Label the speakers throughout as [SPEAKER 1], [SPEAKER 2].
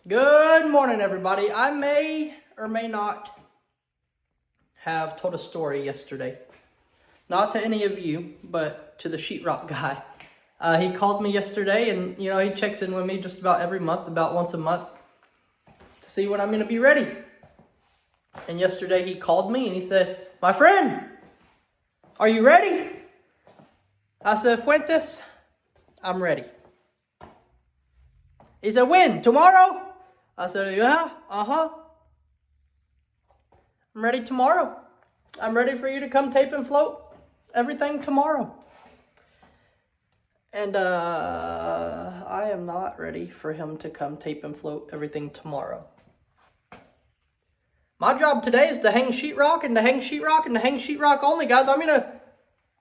[SPEAKER 1] Good morning, everybody. I may or may not have told a story yesterday. Not to any of you, but to the sheetrock guy. He called me yesterday and, he checks in with me just about every month, about once a month, to see when I'm going to be ready. And yesterday he called me and he said, "My friend, are you ready?" I said, "Fuentes, I'm ready." He said, "When? Tomorrow?" I said, "Yeah, I'm ready tomorrow. I'm ready for you to come tape and float everything tomorrow." And I am not ready for him to come tape and float everything tomorrow. My job today is to hang sheetrock and to hang sheetrock and to hang sheetrock only, guys.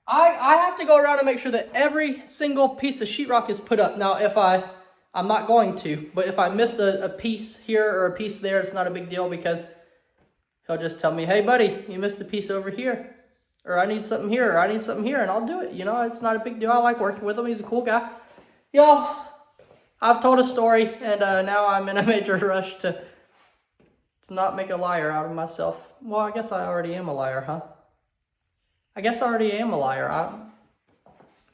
[SPEAKER 1] I have to go around and make sure that every single piece of sheetrock is put up. Now, I'm not going to, but if I miss a piece here or a piece there, it's not a big deal because he'll just tell me, "Hey, buddy, you missed a piece over here." Or "I need something here," or "I need something here," and I'll do it. It's not a big deal. I like working with him. He's a cool guy. Y'all, I've told a story, and now I'm in a major rush to not make a liar out of myself. Well, I guess I already am a liar, huh? I guess I already am a liar.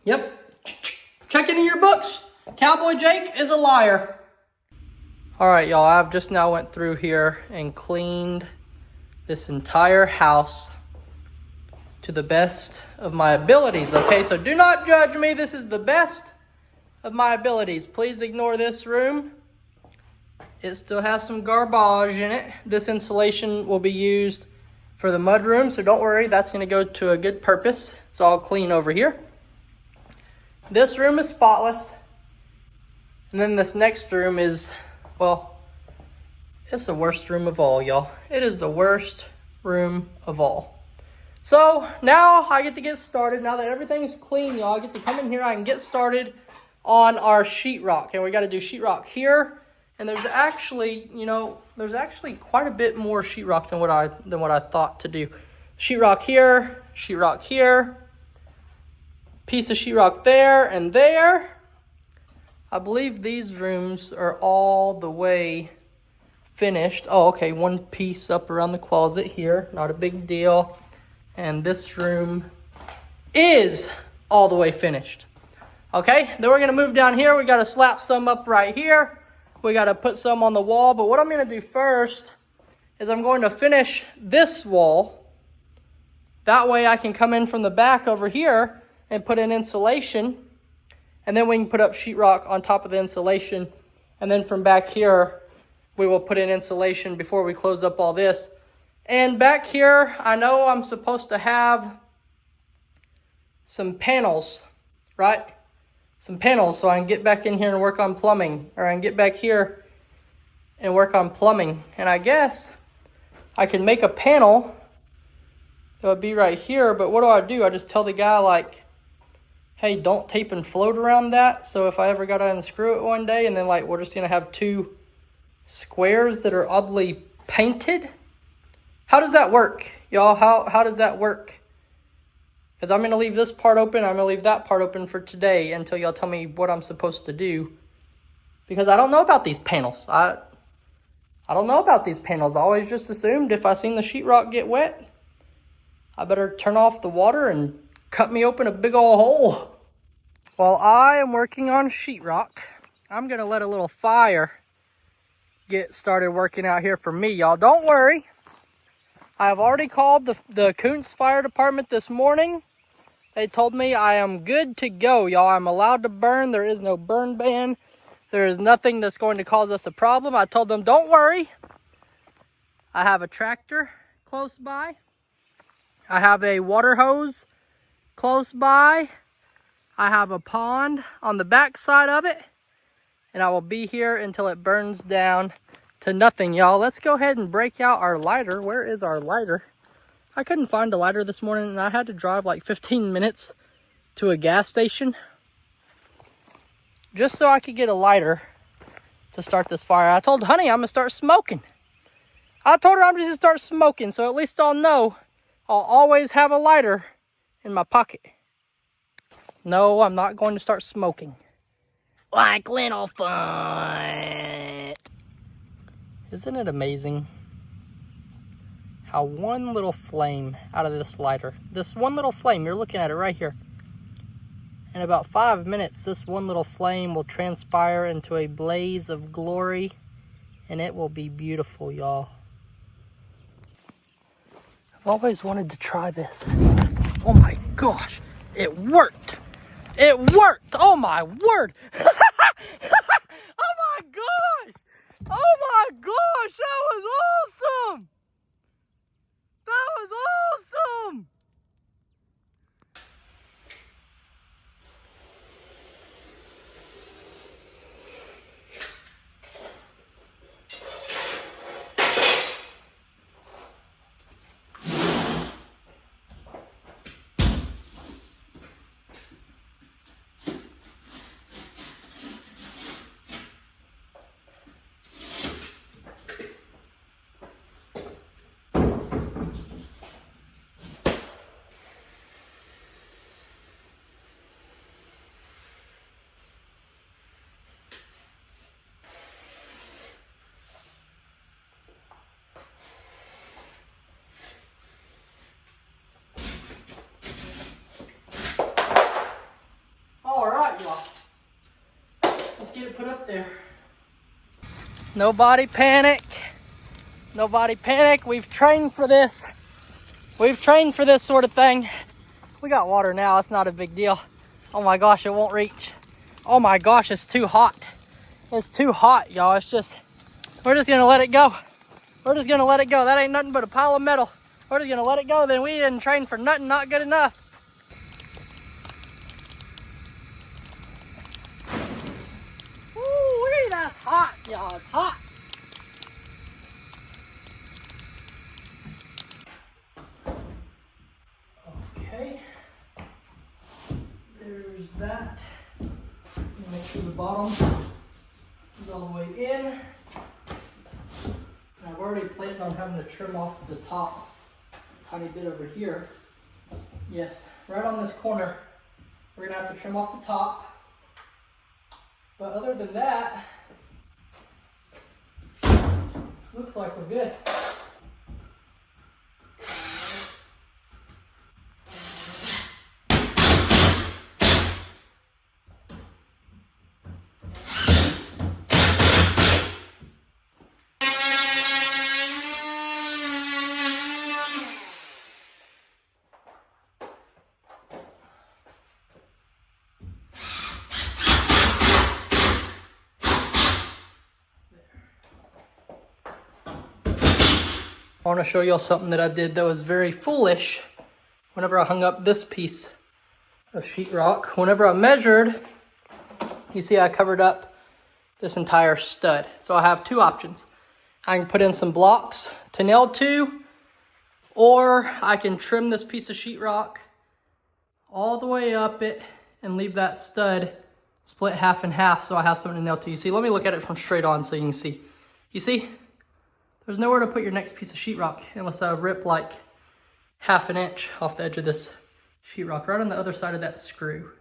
[SPEAKER 1] Yep. Check it in your books. Cowboy Jake is a liar. All right, y'all. I've just now went through here and cleaned this entire house to the best of my abilities. Okay, so do not judge me. This is the best of my abilities. Please ignore this room. It still has some garbage in it. This insulation will be used for the mud room, so don't worry, that's going to go to a good purpose. It's all clean over here. This room is spotless. And then this next room is, well, it's the worst room of all, y'all. It is the worst room of all. So now I get to get started. Now that everything's clean, y'all, I get to come in here. I can get started on our sheetrock. And we got to do sheetrock here. And there's actually quite a bit more sheetrock than what I thought to do. Sheetrock here, piece of sheetrock there and there. I believe these rooms are all the way finished. Oh, okay, one piece up around the closet here, not a big deal. And this room is all the way finished. Okay, then we're gonna move down here. We gotta slap some up right here. We got to put some on the wall, but what I'm going to do first is I'm going to finish this wall. That way I can come in from the back over here and put in insulation, and then we can put up sheetrock on top of the insulation, and then from back here we will put in insulation before we close up all this. And back here, I know I'm supposed to have some panels, right? Some panels so I can get back in here and work on plumbing, or I can get back here and work on plumbing. And I guess I can make a panel that would be right here, but what do? I just tell the guy, like, "Hey, don't tape and float around that, so if I ever got to unscrew it one day," and then like we're just gonna have two squares that are oddly painted. How does that work, y'all? How does that work? Because I'm going to leave this part open. I'm going to leave that part open for today until y'all tell me what I'm supposed to do. Because I don't know about these panels. I don't know about these panels. I always just assumed if I seen the sheetrock get wet, I better turn off the water and cut me open a big old hole. While I am working on sheetrock, I'm going to let a little fire get started working out here for me, y'all. Don't worry. I have already called the Kuntz Fire Department this morning. They told me I am good to go, y'all. I'm allowed to burn. There is no burn ban. There is nothing that's going to cause us a problem. I told them, don't worry. I have a tractor close by. I have a water hose close by. I have a pond on the back side of it. And I will be here until it burns down to nothing, y'all. Let's go ahead and break out our lighter. Where is our lighter? I couldn't find a lighter this morning, and I had to drive like 15 minutes to a gas station just so I could get a lighter to start this fire. I told Honey I'm gonna start smoking. I told her I'm just gonna start smoking, so at least I'll know I'll always have a lighter in my pocket. No, I'm not going to start smoking. Like Little Foot. Isn't it amazing how one little flame out of this lighter, this one little flame, you're looking at it right here, in about 5 minutes, this one little flame will transpire into a blaze of glory, and it will be beautiful, y'all. I've always wanted to try this. Oh my gosh, it worked. It worked. Oh my word. Oh my gosh. Oh my gosh, that was awesome. That was awesome. Let's get it put up there. Nobody panic. Nobody panic. We've trained for this. We've trained for this sort of thing. We got water now. It's not a big deal. Oh my gosh, it won't reach. Oh my gosh, it's too hot. It's too hot, y'all. It's just, we're just gonna let it go. We're just gonna let it go. That ain't nothing but a pile of metal. We're just gonna let it go. Then we didn't train for nothing, not good enough. Woo-wee, that's hot, y'all. It's hot. Okay. There's that. Make sure the bottom is all the way in. And I've already planned on having to trim off the top a tiny bit over here. Yes, right on this corner. We're gonna have to trim off the top. But other than that, looks like we're good. I want to show y'all something that I did that was very foolish whenever I hung up this piece of sheetrock. Whenever I measured, you see I covered up this entire stud. So I have two options. I can put in some blocks to nail to, or I can trim this piece of sheetrock all the way up it and leave that stud split half and half so I have something to nail to. You see, let me look at it from straight on so you can see. You see? There's nowhere to put your next piece of sheetrock unless I rip like ½ inch off the edge of this sheetrock right on the other side of that screw.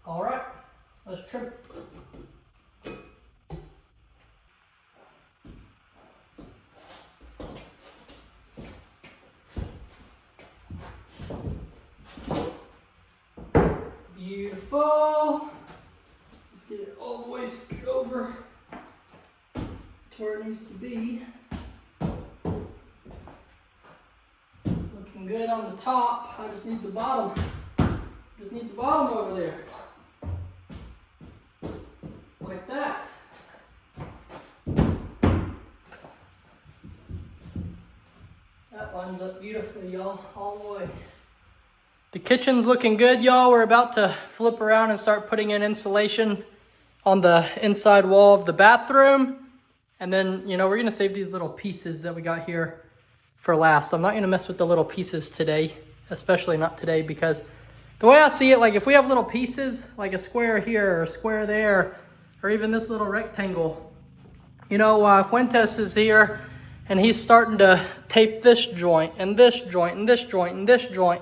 [SPEAKER 1] All right, let's trim. Beautiful. Let's get it all the way screwed over to where it needs to be. Looking good on the top. I just need the bottom. Just need the bottom over there. Like that. That lines up beautifully, y'all, all the way. The kitchen's looking good, y'all. We're about to flip around and start putting in insulation on the inside wall of the bathroom. And then, you know, we're gonna save these little pieces that we got here for last. I'm not gonna mess with the little pieces today, especially not today, because the way I see it, like if we have little pieces, like a square here or a square there, or even this little rectangle, you know, Fuentes is here and he's starting to tape this joint and this joint and this joint and this joint.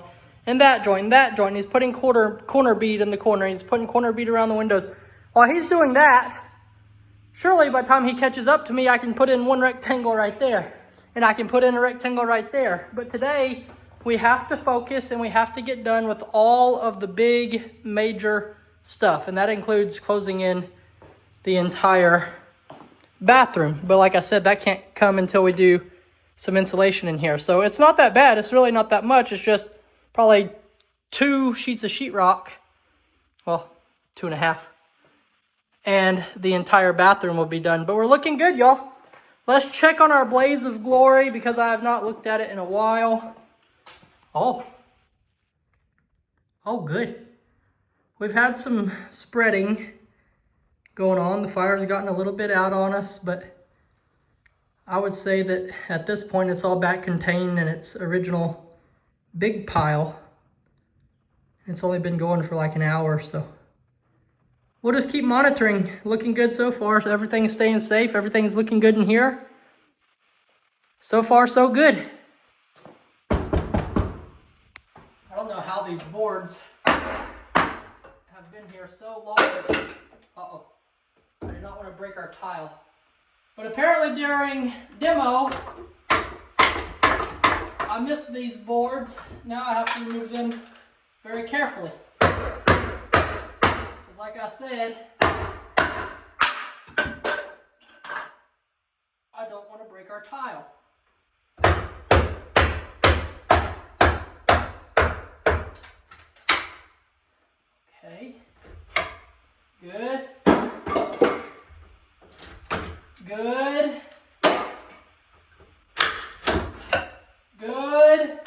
[SPEAKER 1] and that joint, and that joint. And he's putting corner bead in the corner. He's putting corner bead around the windows. While he's doing that, surely by the time he catches up to me, I can put in one rectangle right there. And I can put in a rectangle right there. But today, we have to focus and we have to get done with all of the big major stuff. And that includes closing in the entire bathroom. But like I said, that can't come until we do some insulation in here. So it's not that bad. It's really not that much. It's just probably 2 sheets of sheetrock. Well, 2.5. And the entire bathroom will be done. But we're looking good, y'all. Let's check on our blaze of glory because I have not looked at it in a while. Oh, good. We've had some spreading going on. The fire's gotten a little bit out on us, but I would say that at this point it's all back contained in its original big pile. It's only been going for like an hour or so. We'll just keep monitoring. Looking good so far. So everything's staying safe. Everything's looking good in here. So far, so good. I don't know how these boards have been here so long. Uh-oh. I do not want to break our tile. But apparently during demo, I missed these boards. Now I have to remove them very carefully. Like I said, I don't want to break our tile. Okay. Good. Good. Good.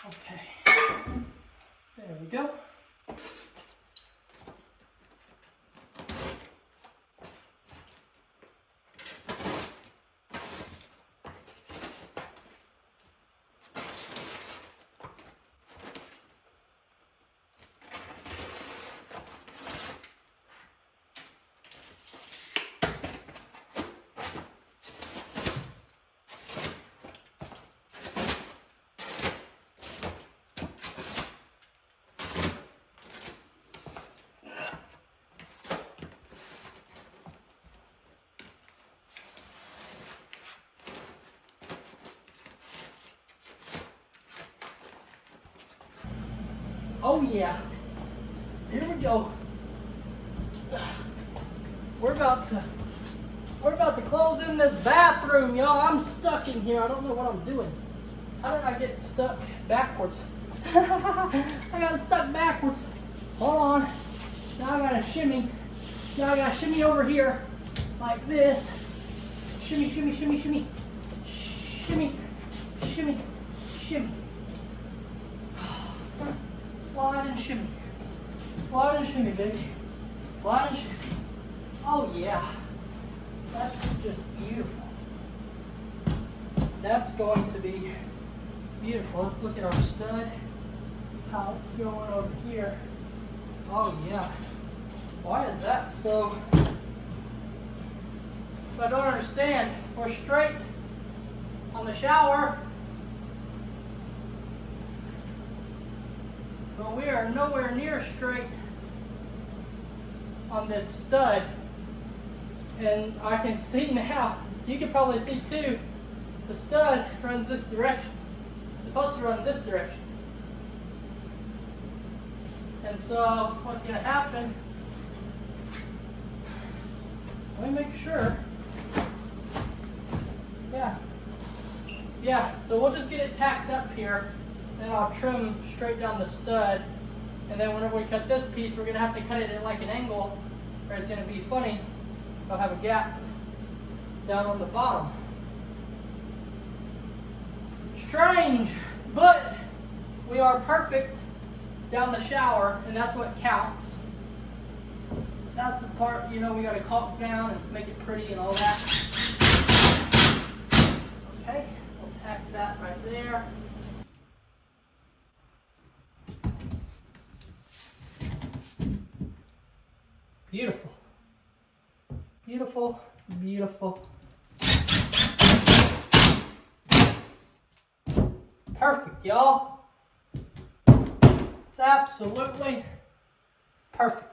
[SPEAKER 1] Okay, there we go. Oh yeah, here we go. We're about to close in this bathroom, y'all. I'm stuck in here. I don't know what I'm doing. How did I get stuck backwards? I got stuck backwards. Hold on. Now I gotta shimmy. Now I gotta shimmy over here like this. Shimmy, shimmy, shimmy, shimmy. Shimmy, shimmy, shimmy. Slide and shimmy. Slide and shimmy, baby. Slide and shimmy. Oh yeah. That's just beautiful. That's going to be beautiful. Let's look at our stud. How it's going over here. Oh yeah. Why is that so? I don't understand. We're straight on the shower, but we are nowhere near straight on this stud. And I can see now, you can probably see too, the stud runs this direction. It's supposed to run this direction. And so what's going to happen, let me make sure. Yeah, so we'll just get it tacked up here, and I'll trim straight down the stud. And then whenever we cut this piece, we're going to have to cut it at like an angle, or it's going to be funny. I'll have a gap down on the bottom. Strange, but we are perfect down the shower, and that's what counts. That's the part, you know, we got to caulk down and make it pretty and all that. right there. Beautiful. Beautiful, beautiful. Perfect, y'all. It's absolutely perfect.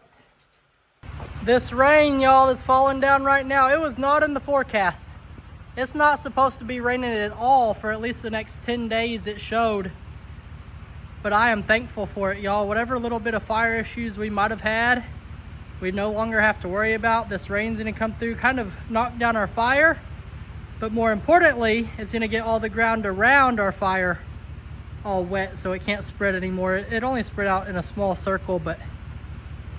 [SPEAKER 1] This rain, y'all, that's falling down right now, it was not in the forecast. It's not supposed to be raining at all for at least the next 10 days it showed. But I am thankful for it, y'all. Whatever little bit of fire issues we might have had, we no longer have to worry about. This rain's gonna come through, kind of knock down our fire, but more importantly, it's gonna get all the ground around our fire all wet so it can't spread anymore. It only spread out in a small circle, but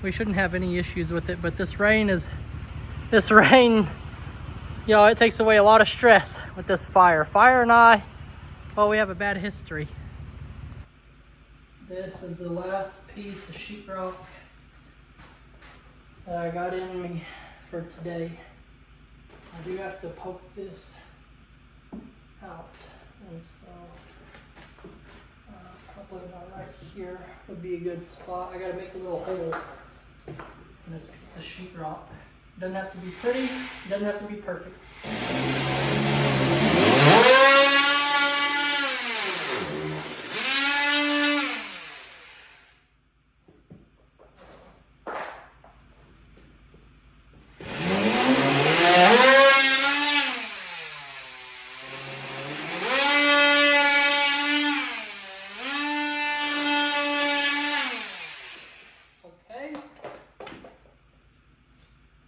[SPEAKER 1] we shouldn't have any issues with it. But this rain, y'all, it takes away a lot of stress with this fire. Fire and I, well, we have a bad history. This is the last piece of sheetrock that I got in me for today. I do have to poke this out, and so probably about right here would be a good spot. I gotta make a little hole in this piece of sheetrock. Doesn't have to be pretty, doesn't have to be perfect.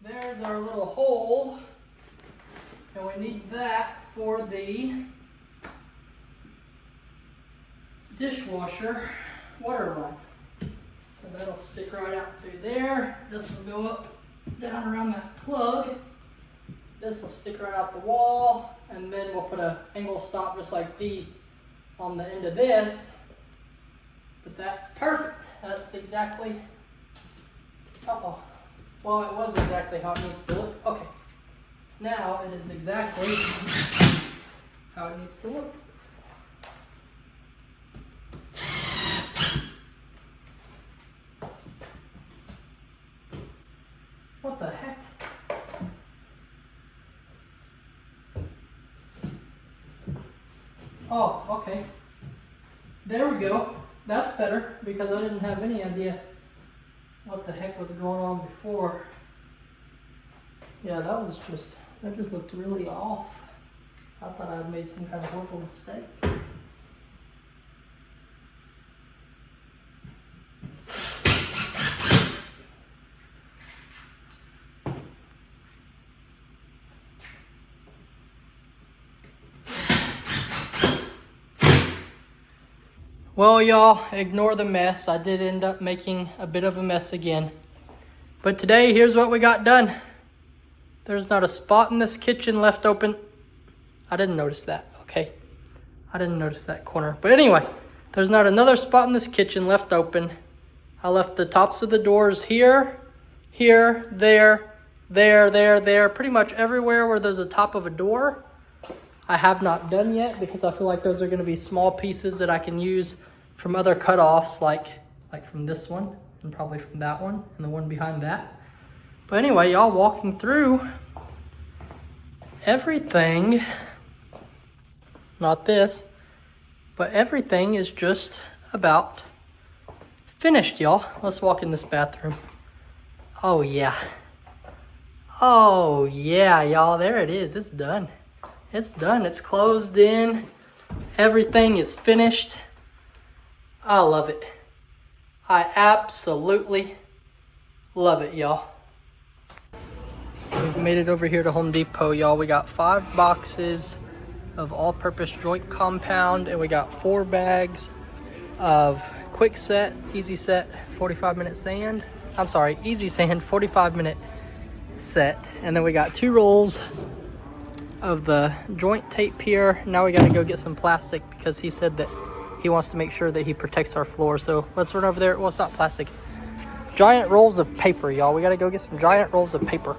[SPEAKER 1] There's our little hole, and we need that for the dishwasher water line. So that'll stick right out through there. This will go up down around that plug. This will stick right out the wall, and then we'll put a angle stop just like these on the end of this. But that's perfect. That's exactly, well, it was exactly how it needs to look. Okay, now it is exactly how it needs to look. What the heck? Oh, okay. There we go. That's better, because I didn't have any idea what the heck was going on before. Yeah, that just looked really off. I thought I had made some kind of horrible mistake. Well, y'all, ignore the mess. I did end up making a bit of a mess again. But today, here's what we got done. There's not a spot in this kitchen left open. I didn't notice that, okay? I didn't notice that corner. But anyway, there's not another spot in this kitchen left open. I left the tops of the doors here, here, there, there, pretty much everywhere where there's a top of a door. I have not done yet because I feel like those are going to be small pieces that I can use from other cutoffs, like from this one and probably from that one and the one behind that. But anyway, y'all, walking through everything, not this, but everything is just about finished, y'all. Let's walk in this bathroom. Oh yeah. Oh yeah, y'all, there it is. It's done. It's done. It's closed in. Everything is finished. I love it. I absolutely love it, y'all. We've made it over here to Home Depot, y'all. We got 5 boxes of all-purpose joint compound, and we got 4 bags of quick set, easy set, 45-minute sand. I'm sorry, easy sand, 45-minute set. And then we got 2 rolls of the joint tape here. Now we got to go get some plastic because he said that he wants to make sure that he protects our floor. So let's run over there. Well, it's not plastic, it's giant rolls of paper, y'all. We got to go get some giant rolls of paper.